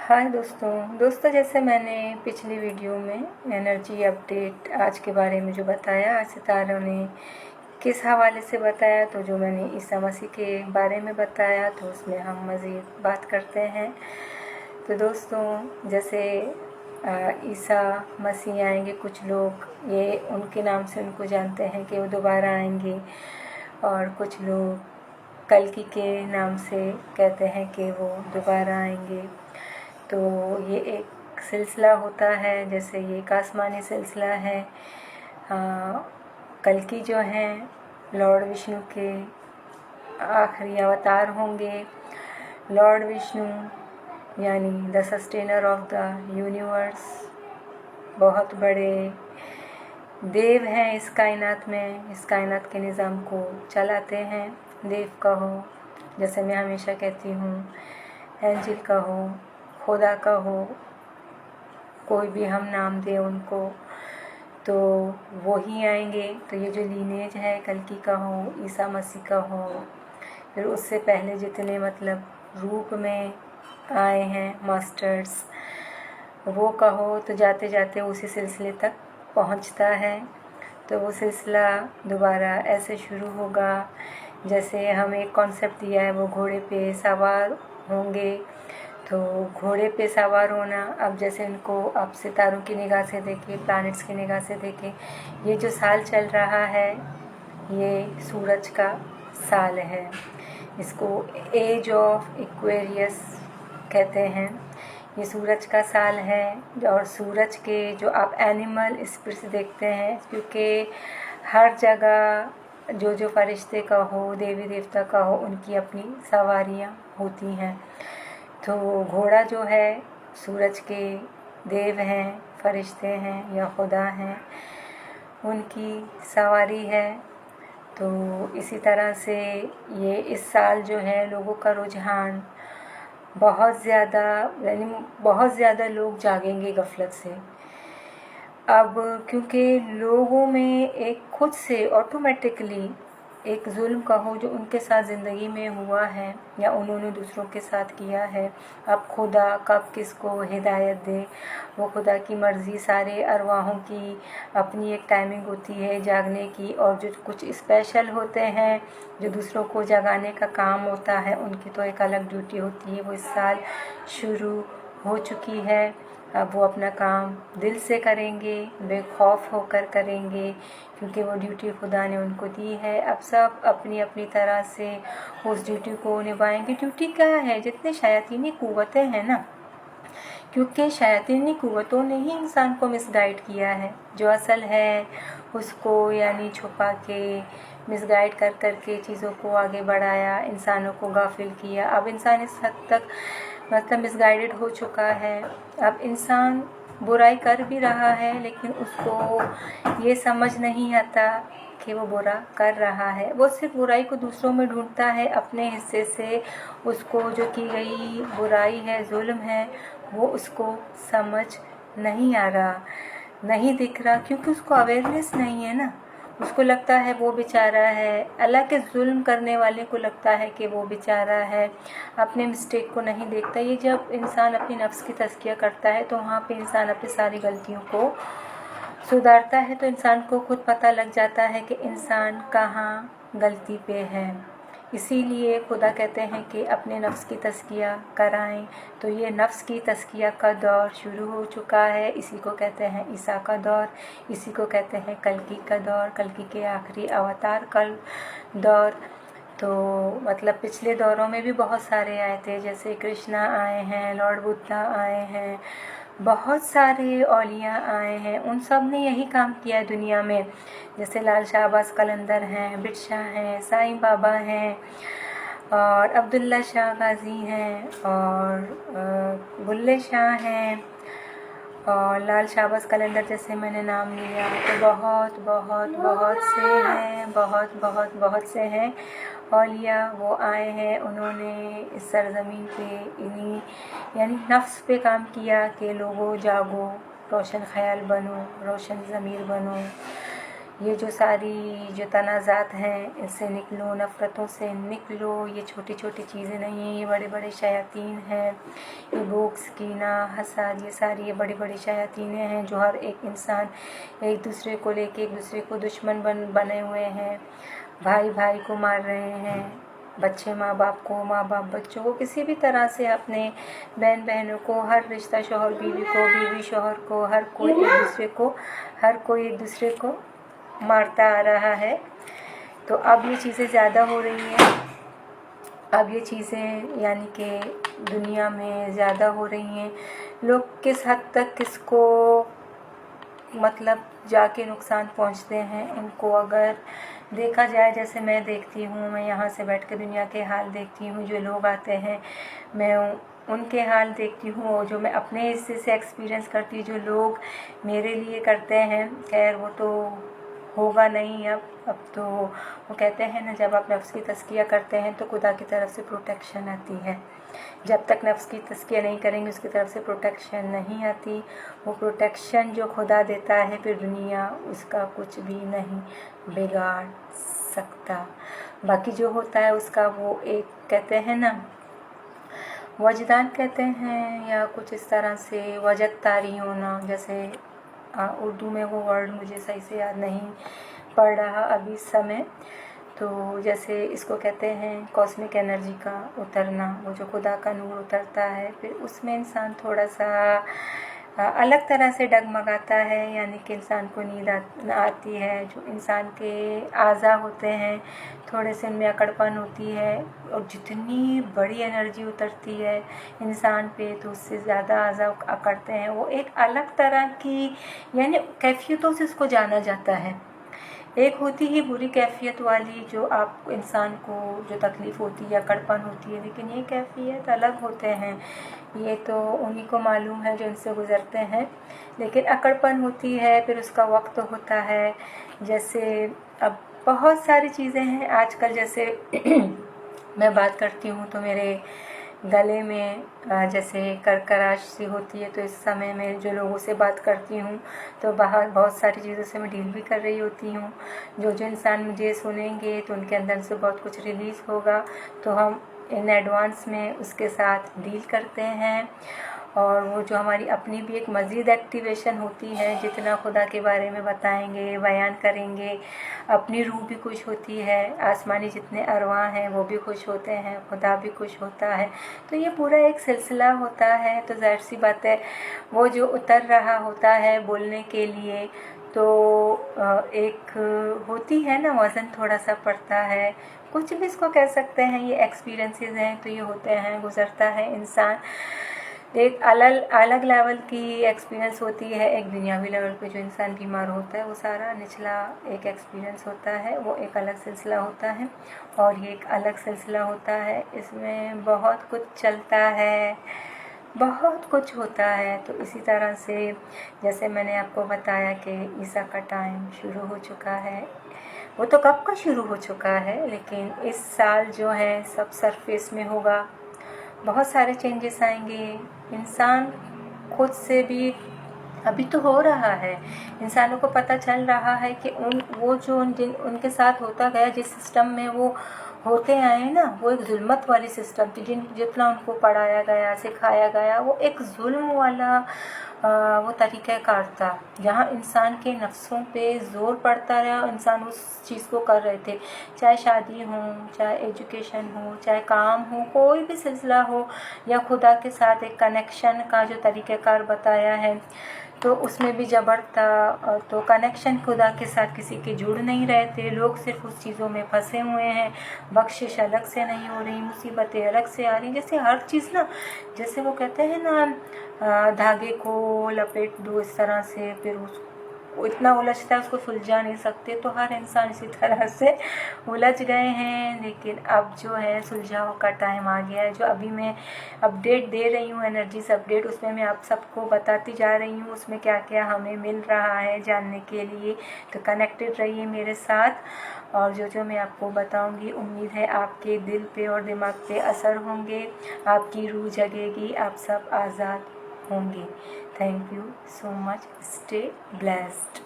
हाय दोस्तों जैसे मैंने पिछली वीडियो में एनर्जी अपडेट आज के बारे में जो बताया, आज सितारों ने किस हवाले से बताया, तो जो मैंने ईसा मसीह के बारे में बताया तो उसमें हम मज़ीद बात करते हैं। तो दोस्तों जैसे ईसा मसीह आएंगे, कुछ लोग ये उनके नाम से उनको जानते हैं कि वो दोबारा आएंगे, और कुछ लोग कल्कि के नाम से कहते हैं कि वो दोबारा आएंगे। तो ये एक सिलसिला होता है, जैसे ये एक आसमानी सिलसिला है। कल्कि जो हैं लॉर्ड विष्णु के आखिरी अवतार होंगे। लॉर्ड विष्णु यानी the sustainer of the universe, बहुत बड़े देव हैं इस कायनात में, इस कायनात के निज़ाम को चलाते हैं। देव कहो, जैसे मैं हमेशा कहती हूँ, एंजिल कहो, खुदा का हो, कोई भी हम नाम दें उनको, तो वो ही आएंगे। तो ये जो लीनेज है कल्कि का हो, ईसा मसीह का हो, फिर उससे पहले जितने मतलब रूप में आए हैं मास्टर्स, वो कहो, तो जाते जाते उसी सिलसिले तक पहुंचता है। तो वो सिलसिला दोबारा ऐसे शुरू होगा, जैसे हमें एक कॉन्सेप्ट दिया है, वो घोड़े पे सवार होंगे। तो घोड़े पे सवार होना, अब जैसे इनको आप सितारों की निगाह से देखें, प्लैनेट्स की निगाह से देखें, ये जो साल चल रहा है ये सूरज का साल है। इसको एज ऑफ एक्वेरियस कहते हैं। ये सूरज का साल है, और सूरज के जो आप एनिमल स्पिरिट्स देखते हैं, क्योंकि हर जगह जो फरिश्ते का हो, देवी देवता का हो, उनकी अपनी सवारियाँ होती हैं। तो घोड़ा जो है सूरज के देव हैं, फरिश्ते हैं या खुदा हैं, उनकी सवारी है। तो इसी तरह से ये इस साल जो है लोगों का रुझान बहुत ज़्यादा, यानी बहुत ज़्यादा लोग जागेंगे गफलत से। अब क्योंकि लोगों में एक खुद से ऑटोमेटिकली एक जुल्म कहो जो उनके साथ ज़िंदगी में हुआ है या उन्होंने दूसरों के साथ किया है। अब खुदा कब किसको हिदायत दे, वो खुदा की मर्ज़ी। सारे अरवाहों की अपनी एक टाइमिंग होती है जागने की, और जो कुछ स्पेशल होते हैं जो दूसरों को जगाने का काम होता है, उनकी तो एक अलग ड्यूटी होती है। वो इस साल शुरू हो चुकी है। अब वो अपना काम दिल से करेंगे, बेखौफ होकर करेंगे, क्योंकि वो ड्यूटी खुदा ने उनको दी है। अब सब अपनी अपनी तरह से उस ड्यूटी को निभाएंगे। ड्यूटी क्या है? जितने शयातीनी कुव्वतें हैं ना, क्योंकि शयातीनी कुव्वतों ने ही इंसान को मिसगाइड किया है। जो असल है उसको यानी छुपा के, मिसगाइड कर करके चीज़ों को आगे बढ़ाया, इंसानों को गाफिल किया। अब इंसान इस हद तक मतलब मिसगाइडेड हो चुका है। अब इंसान बुराई कर भी रहा है, लेकिन उसको ये समझ नहीं आता कि वो बुरा कर रहा है। वो सिर्फ बुराई को दूसरों में ढूंढता है, अपने हिस्से से उसको जो की गई बुराई है, जुल्म है, वो उसको समझ नहीं आ रहा, नहीं दिख रहा, क्योंकि उसको अवेयरनेस नहीं है ना। उसको लगता है वो बेचारा है, अल्लाह के जुल्म करने वाले को लगता है कि वो बेचारा है, अपने मिस्टेक को नहीं देखता। ये जब इंसान अपनी नफ्स की तज़किया करता है, तो वहाँ पे इंसान अपनी सारी गलतियों को सुधारता है। तो इंसान को खुद पता लग जाता है कि इंसान कहाँ गलती पे है। इसीलिए खुदा कहते हैं कि अपने नफ्स की तज़किया कराएं। तो ये नफ्स की तज़किया का दौर शुरू हो चुका है। इसी को कहते हैं ईसा का दौर, इसी को कहते हैं कल्कि का दौर, कल्कि के आखिरी अवतार का दौर। तो मतलब पिछले दौरों में भी बहुत सारे आए थे, जैसे कृष्णा आए हैं, लॉर्ड बुद्धा आए हैं, बहुत सारे औलिया आए हैं। उन सब ने यही काम किया है दुनिया में। जैसे लाल शाहबाज कलंदर हैं, बिरशा हैं, साईं बाबा हैं, और अब्दुल्ला शाह गाजी हैं, और बुल्ले शाह हैं, और लाल शाहबाज कलंदर जैसे मैंने नाम लिया, तो बहुत बहुत बहुत से हैं, बहुत बहुत बहुत से हैं औलिया। वो आए हैं, उन्होंने इस सरज़मीन पे इन्हीं यानी नफ्स पे काम किया कि लोगों जागो, रोशन ख़याल बनो, रोशन ज़मीर बनो। ये जो सारी जो तनाज़ात हैं इनसे निकलो, नफ़रतों से निकलो। ये छोटी छोटी चीज़ें नहीं हैं, ये बड़े बड़े शयातीन हैं। ये बुक्स कीना हसद, ये सारी ये बड़ी बड़ी शयातीनें हैं जो हर एक इंसान एक दूसरे को लेके एक दूसरे को दुश्मन बने हुए हैं। भाई भाई को मार रहे हैं, बच्चे माँ बाप को, माँ बाप बच्चों को, किसी भी तरह से अपने बहन बहनों को, हर रिश्ता शौहर बीवी को, बीवी शौहर को, हर कोई एक दूसरे को मारता आ रहा है। तो अब ये चीज़ें ज़्यादा हो रही हैं। अब ये चीज़ें यानी कि दुनिया में ज़्यादा हो रही हैं। लोग किस हद तक किसको मतलब जाके नुकसान पहुंचते हैं उनको अगर देखा जाए, जैसे मैं देखती हूँ, मैं यहाँ से बैठ के दुनिया के हाल देखती हूँ, जो लोग आते हैं मैं उनके हाल देखती हूँ, और जो मैं अपने हिस्से से एक्सपीरियंस करती हूँ, जो लोग मेरे लिए करते हैं। खैर वो तो होगा नहीं अब तो वो कहते हैं ना, जब आप नफ्स की तज़किया करते हैं तो खुदा की तरफ से प्रोटेक्शन आती है। जब तक नफ्स की तज़किया नहीं करेंगे उसकी तरफ से प्रोटेक्शन नहीं आती। वो प्रोटेक्शन जो खुदा देता है फिर दुनिया उसका कुछ भी नहीं बिगाड़ सकता। बाकी जो होता है उसका वो एक कहते हैं ना वजदान कहते हैं, या कुछ इस तरह से वजद तारी होना, जैसे उर्दू में वो वर्ड मुझे सही से याद नहीं पड़ रहा अभी इस समय। तो जैसे इसको कहते हैं कॉस्मिक एनर्जी का उतरना, वो जो खुदा का नूर उतरता है फिर उसमें इंसान थोड़ा सा अलग तरह से डगमगाता है, यानी कि इंसान को नींद आती है। जो इंसान के आज़ा होते हैं थोड़े से उनमें अकड़पन होती है, और जितनी बड़ी एनर्जी उतरती है इंसान पे तो उससे ज़्यादा आज़ा अकड़ते हैं। वो एक अलग तरह की यानी कैफियतों से उसको जाना जाता है। एक होती है बुरी कैफियत वाली जो आप इंसान को जो तकलीफ़ होती है या कड़पन होती है, लेकिन ये कैफियत अलग होते हैं। ये तो उन्हीं को मालूम है जो इनसे गुज़रते हैं। लेकिन अकड़पन होती है फिर उसका वक्त होता है। जैसे अब बहुत सारी चीज़ें हैं आजकल, जैसे मैं बात करती हूँ तो मेरे गले में जैसे करकराश सी होती है, तो इस समय में जो लोगों से बात करती हूँ तो बाहर बहुत सारी चीज़ों से मैं डील भी कर रही होती हूँ। जो इंसान मुझे सुनेंगे तो उनके अंदर से बहुत कुछ रिलीज़ होगा, तो हम इन एडवांस में उसके साथ डील करते हैं। और वो जो हमारी अपनी भी एक मज़ीद एक्टिवेशन होती है, जितना खुदा के बारे में बताएंगे बयान करेंगे अपनी रूह भी खुश होती है, आसमानी जितने अरवाह हैं वो भी खुश होते हैं, खुदा भी खुश होता है। तो ये पूरा एक सिलसिला होता है। तो ज़ाहिर सी बात है वो जो उतर रहा होता है बोलने के लिए, तो एक होती है ना वज़न थोड़ा सा पड़ता है, कुछ भी इसको कह सकते हैं। ये एक्सपीरियंसेस हैं तो ये होते हैं, गुज़रता है इंसान। एक अलग लेवल की एक्सपीरियंस होती है। एक दुनियावी लेवल पे जो इंसान बीमार होता है वो सारा निचला एक एक्सपीरियंस होता है, वो एक अलग सिलसिला होता है। और ये एक अलग सिलसिला होता है, इसमें बहुत कुछ चलता है, बहुत कुछ होता है। तो इसी तरह से जैसे मैंने आपको बताया कि ईसा का टाइम शुरू हो चुका है, वो तो कब का शुरू हो चुका है, लेकिन इस साल जो है सब सरफेस में होगा। बहुत सारे चेंजेस आएंगे। इंसान खुद से भी अभी तो हो रहा है, इंसानों को पता चल रहा है कि उनके साथ होता गया, जिस सिस्टम में वो होते आए ना, वो एक जुल्मत वाली सिस्टम थी। जितना उनको पढ़ाया गया सिखाया गया वो एक जुल्म वाला वो तरीक़ाकार था, जहाँ इंसान के नफ्सों पे ज़ोर पड़ता रहा। इंसान उस चीज़ को कर रहे थे, चाहे शादी हो, चाहे एजुकेशन हो, चाहे काम हो, कोई भी सिलसिला हो, या खुदा के साथ एक कनेक्शन का जो तरीक़ाकार बताया है तो उसमें भी जबर था। तो कनेक्शन खुदा के साथ किसी के जुड़ नहीं रहे थे, लोग सिर्फ उस चीज़ों में फंसे हुए हैं। बख्शिश अलग से नहीं हो रही, मुसीबतें अलग से आ रही, जैसे हर चीज़ ना, जैसे वो कहते हैं ना धागे को लपेट दो इस तरह से, फिर वो इतना उलझता है उसको सुलझा नहीं सकते। तो हर इंसान इसी तरह से उलझ गए हैं। लेकिन अब जो है सुलझाव का टाइम आ गया है। जो अभी मैं अपडेट दे रही हूँ, एनर्जीज अपडेट, उसमें मैं आप सबको बताती जा रही हूँ उसमें क्या क्या हमें मिल रहा है जानने के लिए। तो कनेक्टेड रहिए मेरे साथ, और जो मैं आपको बताऊंगी उम्मीद है आपके दिल पे और दिमाग पे असर होंगे, आपकी रूह जगेगी, आप सब आज़ाद होंगे। Thank you so much, stay blessed.